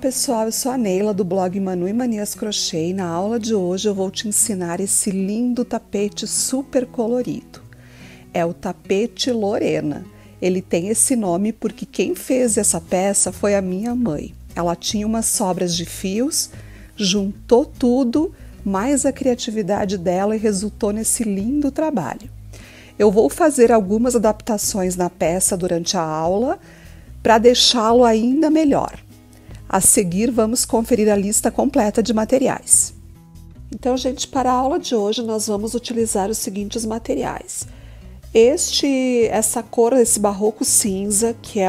pessoal, eu sou a Neila do blog Manu e Manias Crochê e na aula de hoje eu vou te ensinar esse lindo tapete super colorido. É o tapete Lorena. Ele tem esse nome porque quem fez essa peça foi a minha mãe. Ela tinha umas sobras de fios, juntou tudo, mais a criatividade dela e resultou nesse lindo trabalho. Eu vou fazer algumas adaptações na peça durante a aula para deixá-lo ainda melhor. A seguir, vamos conferir a lista completa de materiais. Então, gente, para a aula de hoje, nós vamos utilizar os seguintes materiais. Essa cor, esse barroco cinza, que é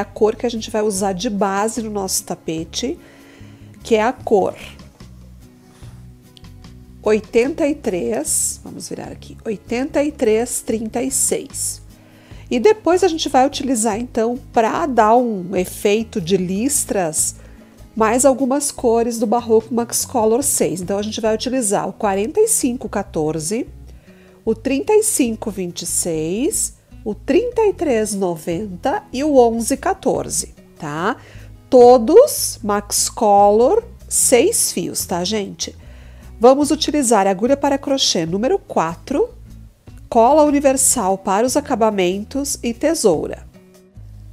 a cor que a gente vai usar de base no nosso tapete, que é a cor 83, vamos virar aqui, 8336. E depois a gente vai utilizar, então, para dar um efeito de listras, mais algumas cores do Barroco Max Color 6. Então, a gente vai utilizar o 4514, o 3526, o 3390 e o 1114, tá? Todos Max Color 6 fios, tá, gente? Vamos utilizar agulha para crochê número 4, cola universal para os acabamentos e tesoura.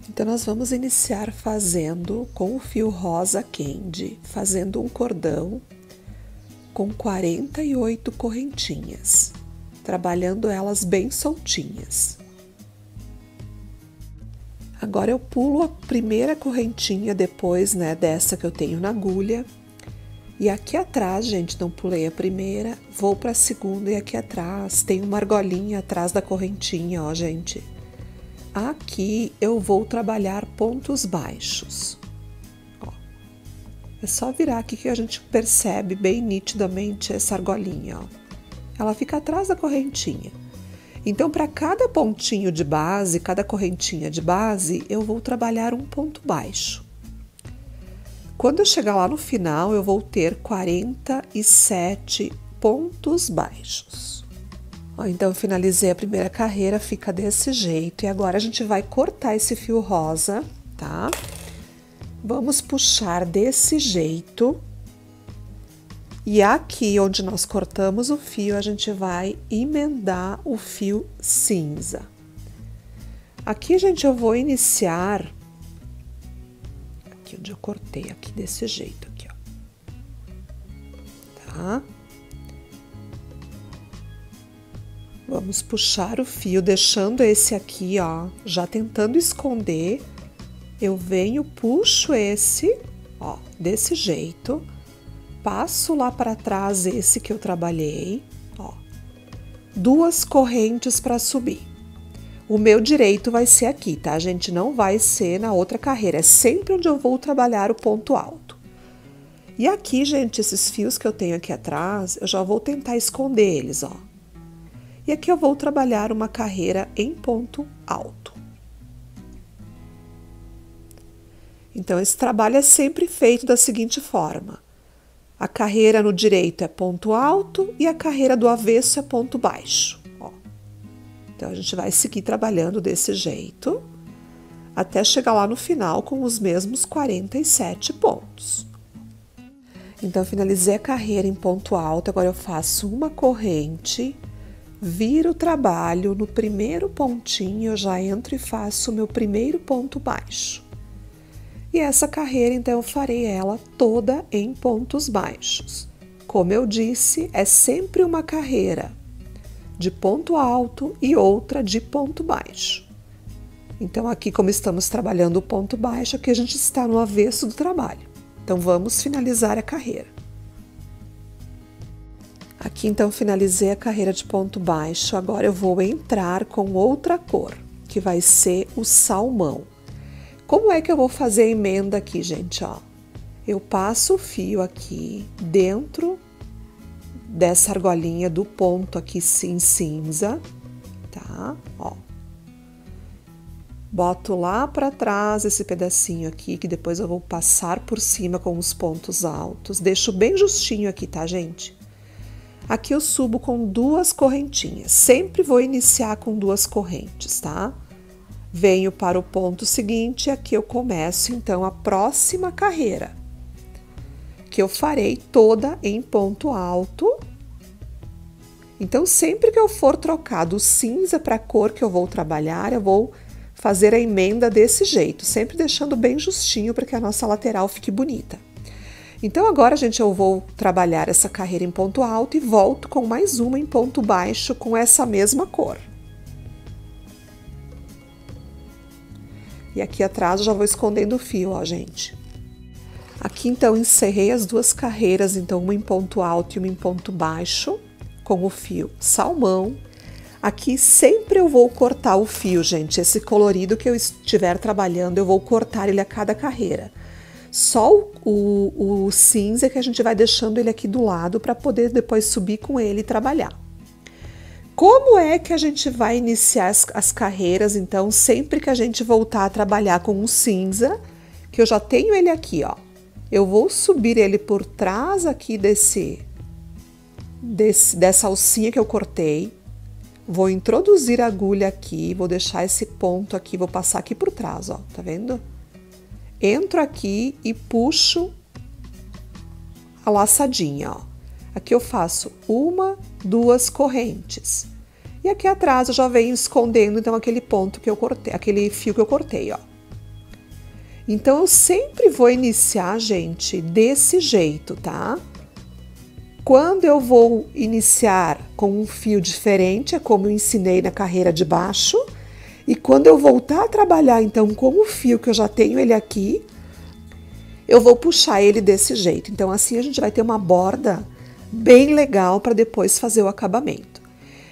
Então, nós vamos iniciar fazendo com o fio rosa candy, fazendo um cordão com 48 correntinhas, trabalhando elas bem soltinhas. Agora eu pulo a primeira correntinha depois, dessa que eu tenho na agulha. E aqui atrás, gente, não pulei a primeira, vou para a segunda e aqui atrás tem uma argolinha atrás da correntinha, ó, gente. Aqui eu vou trabalhar pontos baixos. Ó. É só virar aqui que a gente percebe bem nitidamente essa argolinha, ó. Ela fica atrás da correntinha. Então, para cada pontinho de base, cada correntinha de base, eu vou trabalhar um ponto baixo. Quando eu chegar lá no final, eu vou ter 47 pontos baixos. Ó, então, eu finalizei a primeira carreira, fica desse jeito. E agora a gente vai cortar esse fio rosa, tá? Vamos puxar desse jeito. E aqui, onde nós cortamos o fio, a gente vai emendar o fio cinza. Aqui, gente, eu vou iniciar... Aqui onde eu cortei, aqui desse jeito, aqui, ó. Tá? Vamos puxar o fio, deixando esse aqui, ó, já tentando esconder. Eu venho, puxo esse, ó, desse jeito. Passo lá para trás esse que eu trabalhei, ó. 2 correntes para subir. O meu direito vai ser aqui, tá, gente? Não vai ser na outra carreira, é sempre onde eu vou trabalhar o ponto alto. E aqui, gente, esses fios que eu tenho aqui atrás, eu já vou tentar esconder eles, ó. E aqui eu vou trabalhar uma carreira em ponto alto. Então, esse trabalho é sempre feito da seguinte forma. A carreira no direito é ponto alto e a carreira do avesso é ponto baixo. Então, a gente vai seguir trabalhando desse jeito, até chegar lá no final com os mesmos 47 pontos. Então, eu finalizei a carreira em ponto alto, agora eu faço uma corrente, viro o trabalho, no primeiro pontinho eu já entro e faço o meu primeiro ponto baixo. E essa carreira, então, eu farei ela toda em pontos baixos. Como eu disse, é sempre uma carreira de ponto alto e outra de ponto baixo. Então, aqui, como estamos trabalhando o ponto baixo, aqui a gente está no avesso do trabalho. Então, vamos finalizar a carreira. Aqui, então, finalizei a carreira de ponto baixo. Agora, eu vou entrar com outra cor, que vai ser o salmão. Como é que eu vou fazer a emenda aqui, gente? Ó, eu passo o fio aqui dentro dessa argolinha do ponto aqui em cinza, tá? Ó. Boto lá para trás esse pedacinho aqui, que depois eu vou passar por cima com os pontos altos. Deixo bem justinho aqui, tá, gente? Aqui eu subo com 2 correntinhas. Sempre vou iniciar com 2 correntes, tá? venho para o ponto seguinte e aqui eu começo então a próxima carreira, que eu farei toda em ponto alto. Então, sempre que eu for trocar do cinza para a cor que eu vou trabalhar, eu vou fazer a emenda desse jeito, sempre deixando bem justinho para que a nossa lateral fique bonita. Então, agora, gente, eu vou trabalhar essa carreira em ponto alto e volto com mais uma em ponto baixo com essa mesma cor. E aqui atrás eu já vou escondendo o fio, ó, gente. Aqui, então, encerrei as duas carreiras, então, uma em ponto alto e uma em ponto baixo, com o fio salmão. Aqui sempre eu vou cortar o fio, gente. Esse colorido que eu estiver trabalhando, eu vou cortar ele a cada carreira. Só o cinza que a gente vai deixando ele aqui do lado para poder depois subir com ele e trabalhar. Como é que a gente vai iniciar as carreiras, então, sempre que a gente voltar a trabalhar com o cinza, que eu já tenho ele aqui, ó. Eu vou subir ele por trás aqui dessa alcinha que eu cortei. Vou introduzir a agulha aqui, vou deixar esse ponto aqui, vou passar aqui por trás, ó, tá vendo? Entro aqui e puxo a laçadinha, ó. Aqui eu faço uma, duas correntes. E aqui atrás eu já venho escondendo, então, aquele ponto que eu cortei, aquele fio que eu cortei, ó. Então, eu sempre vou iniciar, gente, desse jeito, tá? Quando eu vou iniciar com um fio diferente, é como eu ensinei na carreira de baixo. E quando eu voltar a trabalhar, então, com o fio que eu já tenho ele aqui, eu vou puxar ele desse jeito. Então, assim a gente vai ter uma borda bem legal para depois fazer o acabamento.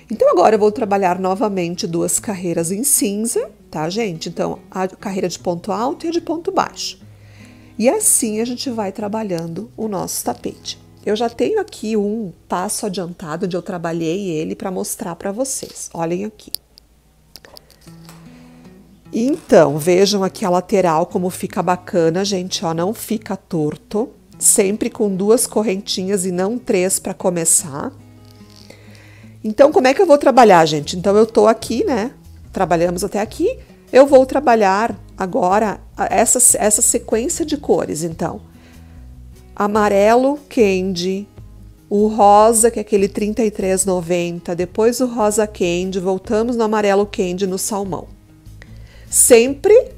Então, agora eu vou trabalhar novamente duas carreiras em cinza, tá, gente? Então, a carreira de ponto alto e a de ponto baixo. E assim a gente vai trabalhando o nosso tapete. Eu já tenho aqui um passo adiantado onde eu trabalhei ele para mostrar para vocês. Olhem aqui. Então, vejam aqui a lateral como fica bacana, gente, ó, não fica torto. Sempre com duas correntinhas e não três para começar. Então, como é que eu vou trabalhar, gente? Então, eu tô aqui, né? Trabalhamos até aqui. Eu vou trabalhar agora essa sequência de cores, então. Amarelo candy, o rosa, que é aquele 33,90, depois o rosa candy, voltamos no amarelo candy no salmão. Sempre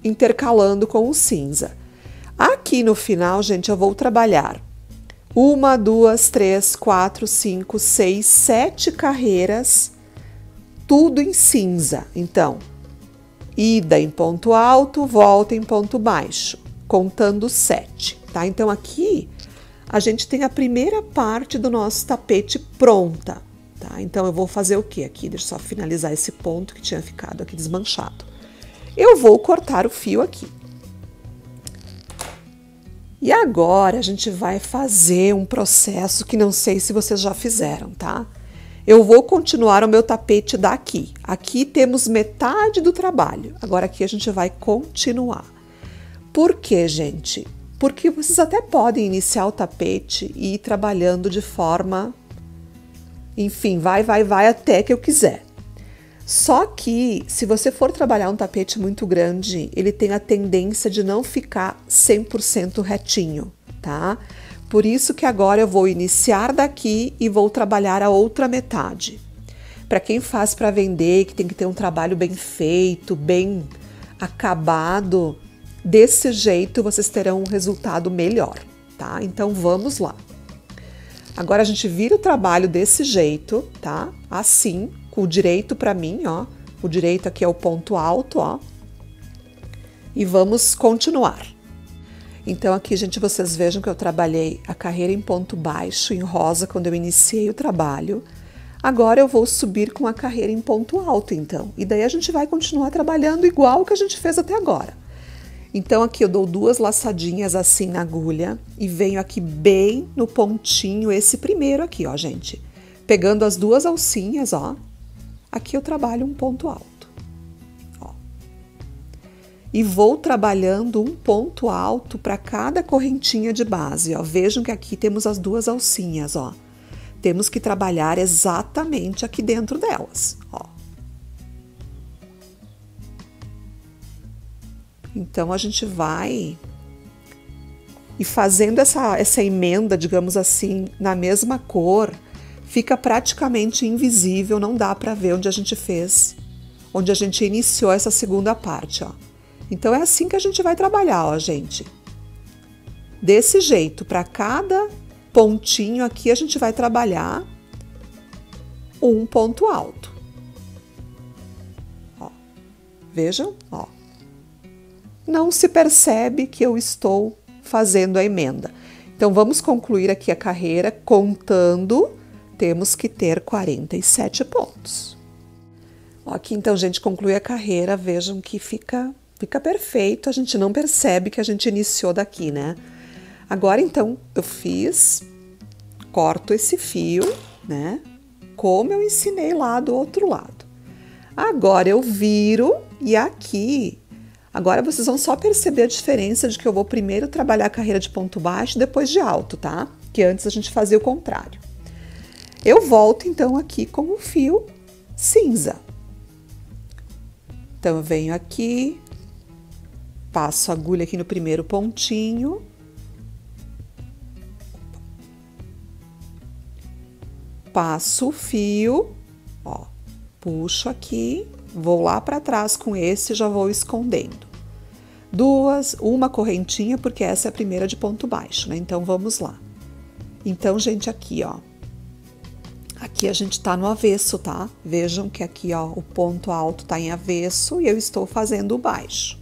intercalando com o cinza. Aqui no final, gente, eu vou trabalhar 1, 2, 3, 4, 5, 6, 7 carreiras, tudo em cinza. Então, ida em ponto alto, volta em ponto baixo, contando 7, tá? Então, aqui a gente tem a primeira parte do nosso tapete pronta, tá? Então, eu vou fazer o quê aqui? Deixa eu só finalizar esse ponto que tinha ficado aqui desmanchado. Eu vou cortar o fio aqui. E agora a gente vai fazer um processo que não sei se vocês já fizeram, tá? Eu vou continuar o meu tapete daqui. Aqui temos metade do trabalho. Agora aqui a gente vai continuar. Por quê, gente? Porque vocês até podem iniciar o tapete e ir trabalhando de forma... Enfim, vai até que eu quiser. Só que, se você for trabalhar um tapete muito grande, ele tem a tendência de não ficar 100% retinho, tá? Por isso que agora eu vou iniciar daqui e vou trabalhar a outra metade. Para quem faz para vender, que tem que ter um trabalho bem feito, bem acabado, desse jeito vocês terão um resultado melhor, tá? Então, vamos lá. Agora, a gente vira o trabalho desse jeito, tá? Assim, com o direito para mim, ó. O direito aqui é o ponto alto, ó. E vamos continuar. Então, aqui, gente, vocês vejam que eu trabalhei a carreira em ponto baixo, em rosa, quando eu iniciei o trabalho. Agora, eu vou subir com a carreira em ponto alto, então. E daí, a gente vai continuar trabalhando igual que a gente fez até agora. Então, aqui eu dou duas laçadinhas assim na agulha e venho aqui bem no pontinho, esse primeiro aqui, ó, gente. Pegando as duas alcinhas, ó. Aqui eu trabalho um ponto alto, ó. E vou trabalhando um ponto alto para cada correntinha de base, ó. Vejam que aqui temos as duas alcinhas, ó. Temos que trabalhar exatamente aqui dentro delas, ó. Então, a gente vai e fazendo essa emenda, digamos assim, na mesma cor, fica praticamente invisível, não dá para ver onde a gente fez, onde a gente iniciou essa segunda parte, ó. Então, é assim que a gente vai trabalhar, ó, gente. Desse jeito, para cada pontinho aqui, a gente vai trabalhar um ponto alto. Ó, vejam, ó. Não se percebe que eu estou fazendo a emenda. Então, vamos concluir aqui a carreira contando, temos que ter 47 pontos. Ó, aqui, então, gente, conclui a carreira, vejam que fica perfeito, a gente não percebe que a gente iniciou daqui, né? Agora, então, eu corto esse fio, né? Como eu ensinei lá do outro lado. Agora, eu viro e aqui, agora vocês vão só perceber a diferença de que eu vou primeiro trabalhar a carreira de ponto baixo, depois de alto, tá? Que antes a gente fazia o contrário. Eu volto, então, aqui com o fio cinza. Então, eu venho aqui, passo a agulha aqui no primeiro pontinho. Passo o fio, ó, puxo aqui, vou lá para trás com esse e já vou escondendo. Uma correntinha, porque essa é a primeira de ponto baixo, né? Então, vamos lá. Então, gente, aqui, ó. Aqui a gente tá no avesso, tá? Vejam que aqui, ó, o ponto alto tá em avesso e eu estou fazendo o baixo.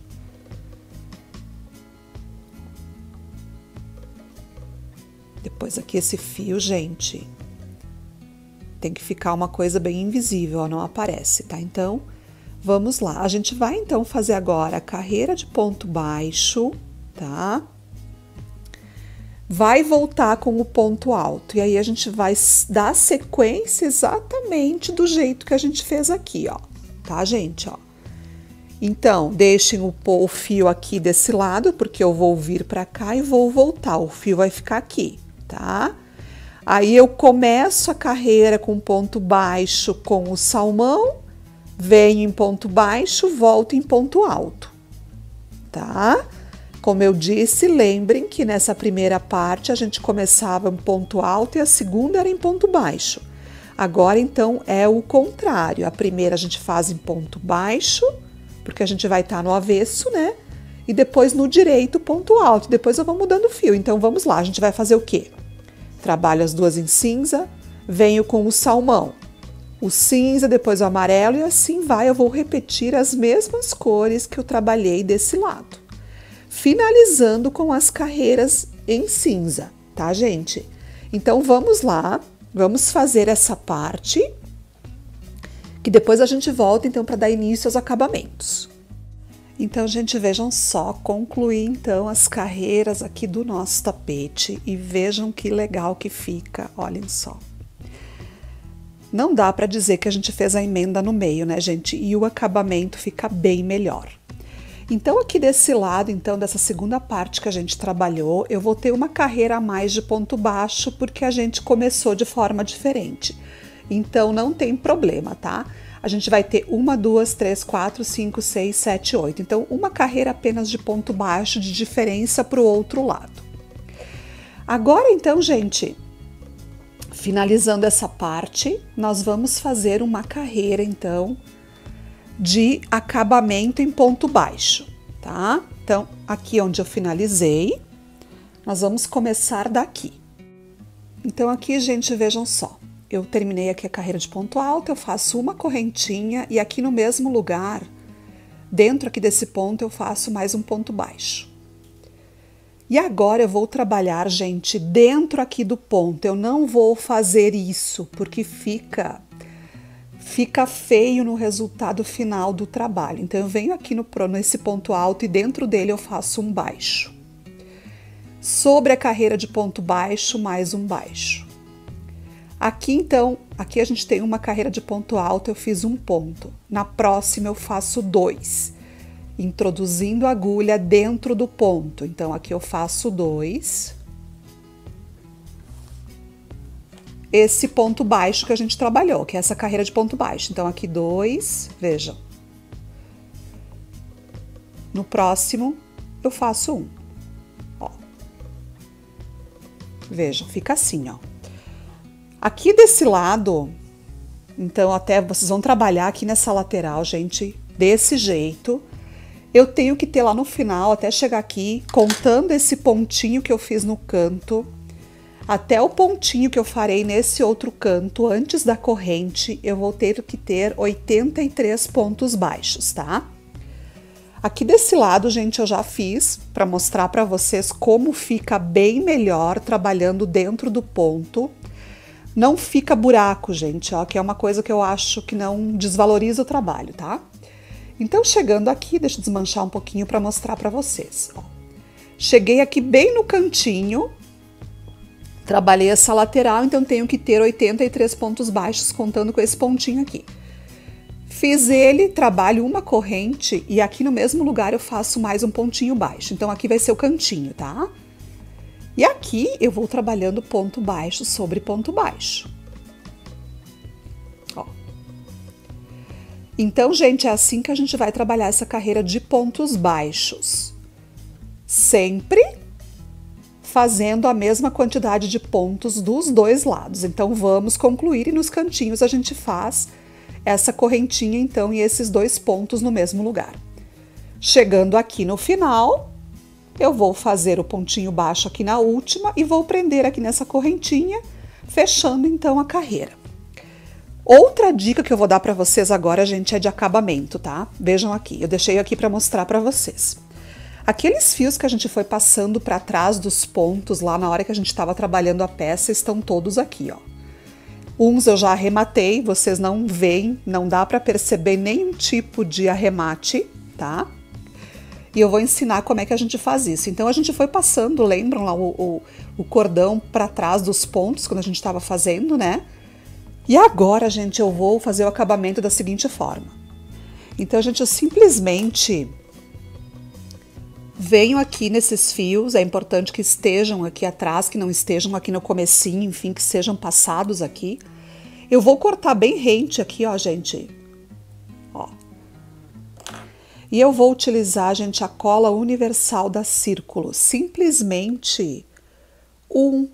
Depois aqui esse fio, gente, tem que ficar uma coisa bem invisível, ó, não aparece, tá? Então, vamos lá. A gente vai, então, fazer agora a carreira de ponto baixo, tá? Vai voltar com o ponto alto. E aí, a gente vai dar sequência exatamente do jeito que a gente fez aqui, ó. Tá, gente? Ó. Então, deixem o fio aqui desse lado, porque eu vou vir pra cá e vou voltar. O fio vai ficar aqui, tá? Aí, eu começo a carreira com ponto baixo com o salmão, venho em ponto baixo, volto em ponto alto, tá? Como eu disse, lembrem que nessa primeira parte a gente começava em ponto alto e a segunda era em ponto baixo. Agora, então, é o contrário. A primeira a gente faz em ponto baixo, porque a gente vai estar no avesso, né? E depois no direito, ponto alto. Depois eu vou mudando o fio. Então, vamos lá. A gente vai fazer o quê? Trabalho as duas em cinza, venho com o salmão. O cinza, depois o amarelo e assim vai. Eu vou repetir as mesmas cores que eu trabalhei desse lado. Finalizando com as carreiras em cinza, tá, gente? Então, vamos lá, vamos fazer essa parte, que depois a gente volta, então, para dar início aos acabamentos. Então, gente, vejam só, concluí, então, as carreiras aqui do nosso tapete e vejam que legal que fica, olhem só. Não dá para dizer que a gente fez a emenda no meio, né, gente? E o acabamento fica bem melhor. Então, aqui desse lado, então, dessa segunda parte que a gente trabalhou, eu vou ter uma carreira a mais de ponto baixo, porque a gente começou de forma diferente. Então, não tem problema, tá? A gente vai ter 1, 2, 3, 4, 5, 6, 7, 8. Então, uma carreira apenas de ponto baixo de diferença para o outro lado. Agora, então, gente, finalizando essa parte, nós vamos fazer uma carreira, então, de acabamento em ponto baixo, tá? Então, aqui onde eu finalizei, nós vamos começar daqui. Então, aqui, gente, vejam só. Eu terminei aqui a carreira de ponto alto, eu faço uma correntinha e aqui no mesmo lugar, dentro aqui desse ponto, eu faço mais um ponto baixo. E agora eu vou trabalhar, gente, dentro aqui do ponto. Eu não vou fazer isso, porque fica feio no resultado final do trabalho. Então, eu venho aqui nesse ponto alto e dentro dele eu faço um baixo. Sobre a carreira de ponto baixo, mais um baixo. Aqui, então, aqui a gente tem uma carreira de ponto alto, eu fiz um ponto. Na próxima, eu faço 2, introduzindo a agulha dentro do ponto. Então, aqui eu faço 2. Esse ponto baixo que a gente trabalhou, que é essa carreira de ponto baixo. Então, aqui 2, vejam. No próximo, eu faço um. Ó. Vejam, fica assim, ó. Aqui desse lado, então até vocês vão trabalhar aqui nessa lateral, gente, desse jeito. Eu tenho que ter lá no final, até chegar aqui, contando esse pontinho que eu fiz no canto, até o pontinho que eu farei nesse outro canto, antes da corrente, eu vou ter que ter 83 pontos baixos, tá? Aqui desse lado, gente, eu já fiz para mostrar para vocês como fica bem melhor trabalhando dentro do ponto. Não fica buraco, gente, ó, que é uma coisa que eu acho que não desvaloriza o trabalho, tá? Então, chegando aqui, deixa eu desmanchar um pouquinho para mostrar para vocês, ó. Cheguei aqui bem no cantinho, trabalhei essa lateral, então tenho que ter 83 pontos baixos, contando com esse pontinho aqui. Fiz ele, trabalho uma corrente e aqui no mesmo lugar eu faço mais um pontinho baixo. Então, aqui vai ser o cantinho, tá? E aqui eu vou trabalhando ponto baixo sobre ponto baixo. Ó. Então, gente, é assim que a gente vai trabalhar essa carreira de pontos baixos. Sempre fazendo a mesma quantidade de pontos dos dois lados. Então, vamos concluir e nos cantinhos a gente faz essa correntinha, então, e esses dois pontos no mesmo lugar. Chegando aqui no final, eu vou fazer o pontinho baixo aqui na última e vou prender aqui nessa correntinha, fechando, então, a carreira. Outra dica que eu vou dar para vocês agora, gente, é de acabamento, tá? Vejam aqui, eu deixei aqui para mostrar para vocês. Aqueles fios que a gente foi passando para trás dos pontos lá na hora que a gente estava trabalhando a peça estão todos aqui, ó. Uns eu já arrematei, vocês não veem, não dá para perceber nenhum tipo de arremate, tá? E eu vou ensinar como é que a gente faz isso. Então, a gente foi passando, lembram lá o cordão para trás dos pontos quando a gente estava fazendo, né? E agora, gente, eu vou fazer o acabamento da seguinte forma. Então, gente, eu simplesmente venho aqui nesses fios, é importante que estejam aqui atrás, que não estejam aqui no comecinho, enfim, que sejam passados aqui. Eu vou cortar bem rente aqui, ó, gente. Ó. E eu vou utilizar, gente, a cola universal da Círculo. Simplesmente um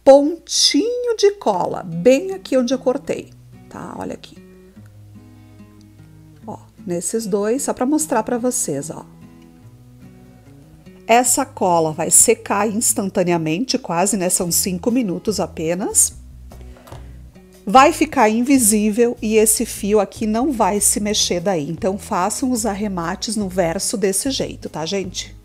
pontinho de cola, bem aqui onde eu cortei, tá? Olha aqui. Ó, nesses dois, só para mostrar para vocês, ó. Essa cola vai secar instantaneamente, quase, né? São 5 minutos apenas. Vai ficar invisível e esse fio aqui não vai se mexer daí. Então, façam os arremates no verso desse jeito, tá, gente?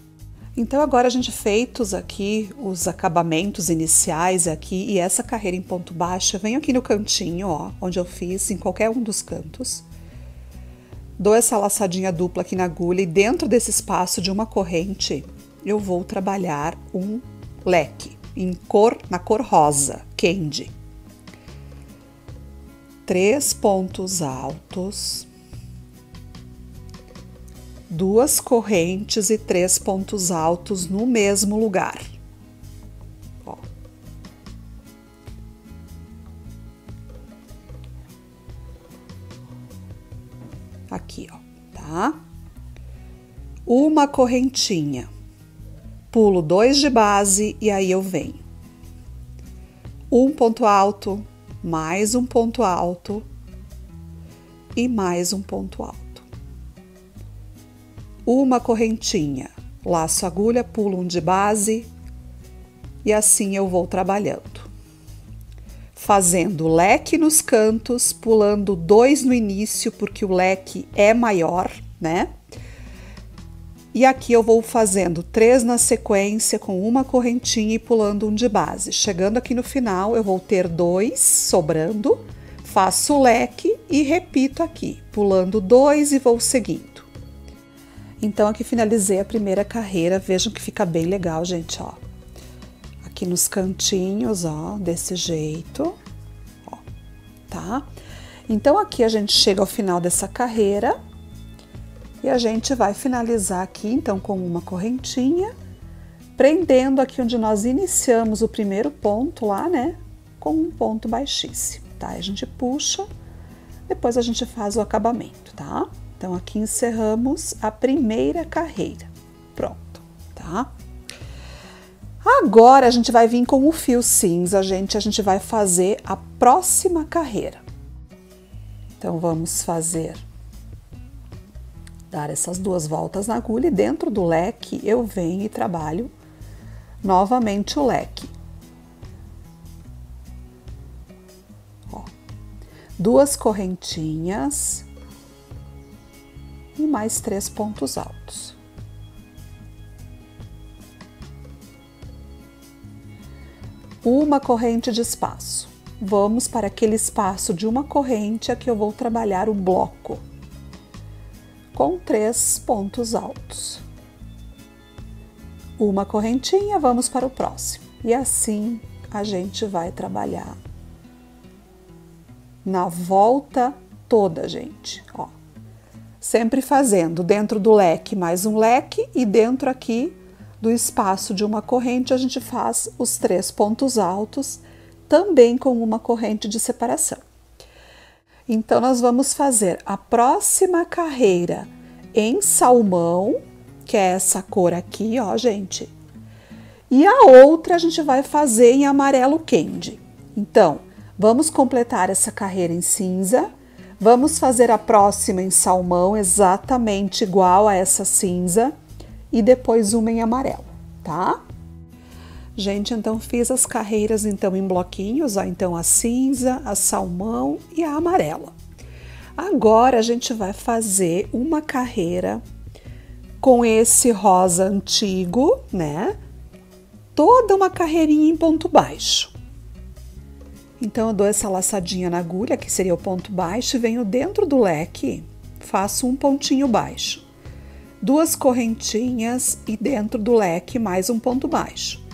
Então, agora a gente feitos aqui os acabamentos iniciais aqui e essa carreira em ponto baixo, eu venho aqui no cantinho, ó, onde eu fiz, em qualquer um dos cantos. Dou essa laçadinha dupla aqui na agulha e dentro desse espaço de uma corrente, eu vou trabalhar um leque na cor rosa, candy. 3 pontos altos, 2 correntes e 3 pontos altos no mesmo lugar. Ó. Aqui, ó, tá? Uma correntinha. Pulo 2 de base e aí eu venho. Um ponto alto, mais um ponto alto e mais um ponto alto. Uma correntinha, laço a agulha, pulo um de base e assim eu vou trabalhando. Fazendo leque nos cantos, pulando 2 no início, porque o leque é maior, né? E aqui eu vou fazendo 3 na sequência com uma correntinha e pulando um de base. Chegando aqui no final, eu vou ter 2 sobrando, faço o leque e repito aqui, pulando 2 e vou seguindo. Então, aqui finalizei a primeira carreira, vejam que fica bem legal, gente, ó. Aqui nos cantinhos, ó, desse jeito, ó, tá? Então, aqui a gente chega ao final dessa carreira. E a gente vai finalizar aqui, então, com uma correntinha, prendendo aqui onde nós iniciamos o primeiro ponto lá, né? Com um ponto baixíssimo, tá? A gente puxa, depois a gente faz o acabamento, tá? Então, aqui encerramos a primeira carreira. Pronto, tá? Agora, a gente vai vir com o fio cinza, gente. A gente vai fazer a próxima carreira. Então, vamos dar essas 2 voltas na agulha e dentro do leque eu venho e trabalho novamente o leque. Ó, 2 correntinhas e mais 3 pontos altos. Uma corrente de espaço. Vamos para aquele espaço de uma corrente, aqui eu vou trabalhar o bloco com 3 pontos altos. Uma correntinha, vamos para o próximo. E assim a gente vai trabalhar na volta toda, gente, ó. Sempre fazendo dentro do leque mais um leque e dentro aqui do espaço de uma corrente a gente faz os 3 pontos altos, também com uma corrente de separação. Então, nós vamos fazer a próxima carreira em salmão, que é essa cor aqui, ó, gente. E a outra a gente vai fazer em amarelo candy. Então, vamos completar essa carreira em cinza. Vamos fazer a próxima em salmão, exatamente igual a essa cinza. E depois uma em amarelo, tá? Gente, então fiz as carreiras então em bloquinhos, ó, então a cinza, a salmão e a amarela. Agora a gente vai fazer uma carreira com esse rosa antigo, né? Toda uma carreirinha em ponto baixo. Então eu dou essa laçadinha na agulha, que seria o ponto baixo, e venho dentro do leque, faço um pontinho baixo. 2 correntinhas e dentro do leque mais um ponto baixo.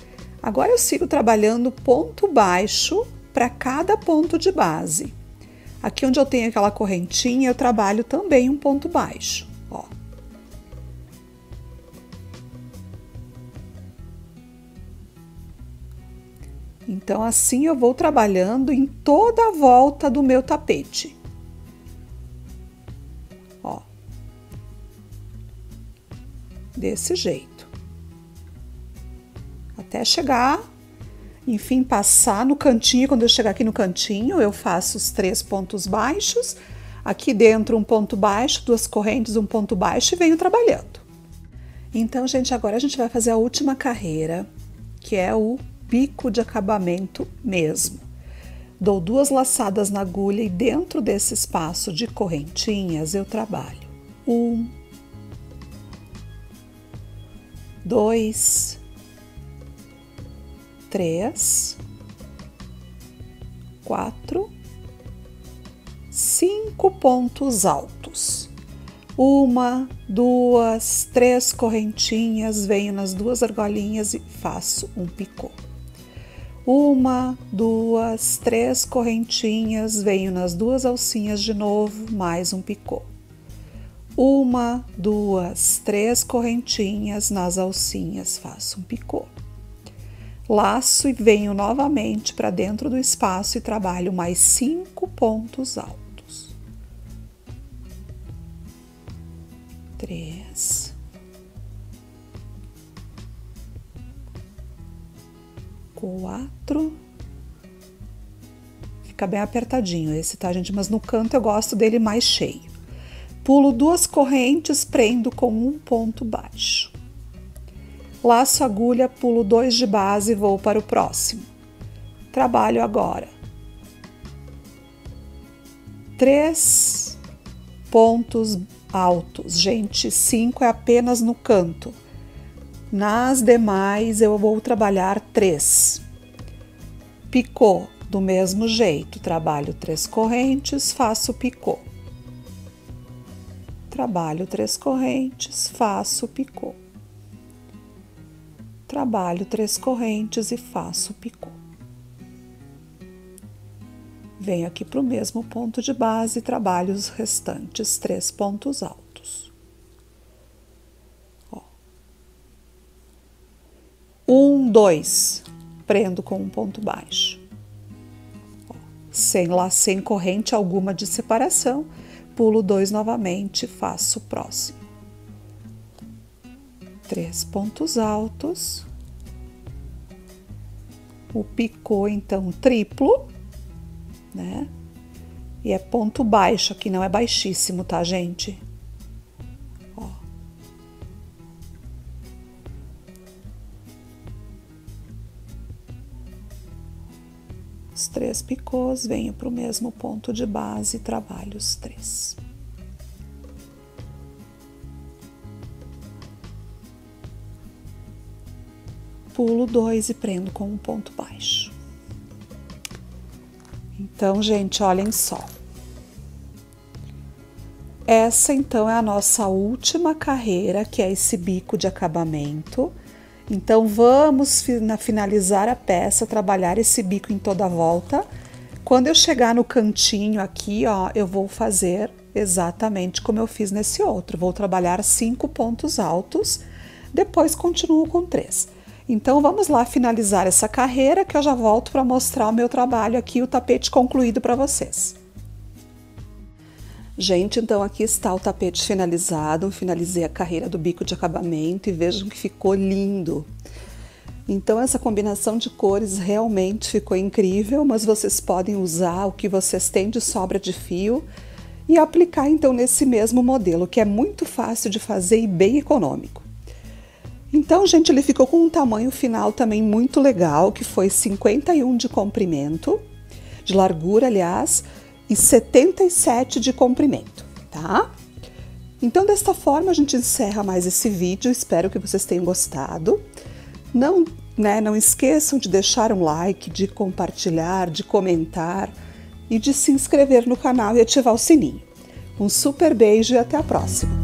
Agora eu sigo trabalhando ponto baixo para cada ponto de base. Aqui onde eu tenho aquela correntinha, eu trabalho também um ponto baixo, ó. Então, assim eu vou trabalhando em toda a volta do meu tapete. Ó. Desse jeito. Até chegar, enfim, passar no cantinho. Quando eu chegar aqui no cantinho, eu faço os 3 pontos baixos. Aqui dentro um ponto baixo, 2 correntes, um ponto baixo e venho trabalhando. Então, gente, agora a gente vai fazer a última carreira, que é o bico de acabamento mesmo. Dou 2 laçadas na agulha e dentro desse espaço de correntinhas eu trabalho 1, 2, 3, 4, 5 pontos altos. 1, 2, 3 correntinhas, venho nas 2 argolinhas e faço um picô. 1, 2, 3 correntinhas, venho nas 2 alcinhas de novo, mais um picô. 1, 2, 3 correntinhas, nas alcinhas faço um picô. Laço e venho novamente para dentro do espaço e trabalho mais 5 pontos altos. 3, 4, fica bem apertadinho esse, tá, gente? Mas no canto eu gosto dele mais cheio. Pulo 2 correntes, prendo com um ponto baixo. Laço a agulha, pulo 2 de base e vou para o próximo. Trabalho agora 3 pontos altos. Gente, 5 é apenas no canto. Nas demais eu vou trabalhar 3. Picô, do mesmo jeito, trabalho 3 correntes, faço picô. Trabalho 3 correntes, faço picô. Trabalho 3 correntes e faço picô. Venho aqui para o mesmo ponto de base e trabalho os restantes 3 pontos altos. Ó. 1, 2, prendo com um ponto baixo. Ó. Sem corrente alguma de separação, pulo 2 novamente, faço o próximo. 3 pontos altos. O picô, então, triplo, né? E é ponto baixo, aqui não é baixíssimo, tá, gente? Ó. Os 3 picôs, venho para o mesmo ponto de base e trabalho os 3. Pulo 2 e prendo com um ponto baixo. Então, gente, olhem só. Essa, então, é a nossa última carreira, que é esse bico de acabamento. Então, vamos finalizar a peça, trabalhar esse bico em toda a volta. Quando eu chegar no cantinho aqui, ó, eu vou fazer exatamente como eu fiz nesse outro. Vou trabalhar 5 pontos altos, depois continuo com 3. Então, vamos lá finalizar essa carreira, que eu já volto para mostrar o meu trabalho aqui, o tapete concluído para vocês. Gente, então aqui está o tapete finalizado, finalizei a carreira do bico de acabamento e vejam que ficou lindo. Então essa combinação de cores realmente ficou incrível, mas vocês podem usar o que vocês têm de sobra de fio e aplicar então nesse mesmo modelo, que é muito fácil de fazer e bem econômico. Então, gente, ele ficou com um tamanho final também muito legal, que foi 51 de comprimento, de largura, aliás, e 77 de comprimento, tá? Então, desta forma, a gente encerra mais esse vídeo. Espero que vocês tenham gostado. Não esqueçam de deixar um like, de compartilhar, de comentar e de se inscrever no canal e ativar o sininho. Um super beijo e até a próxima!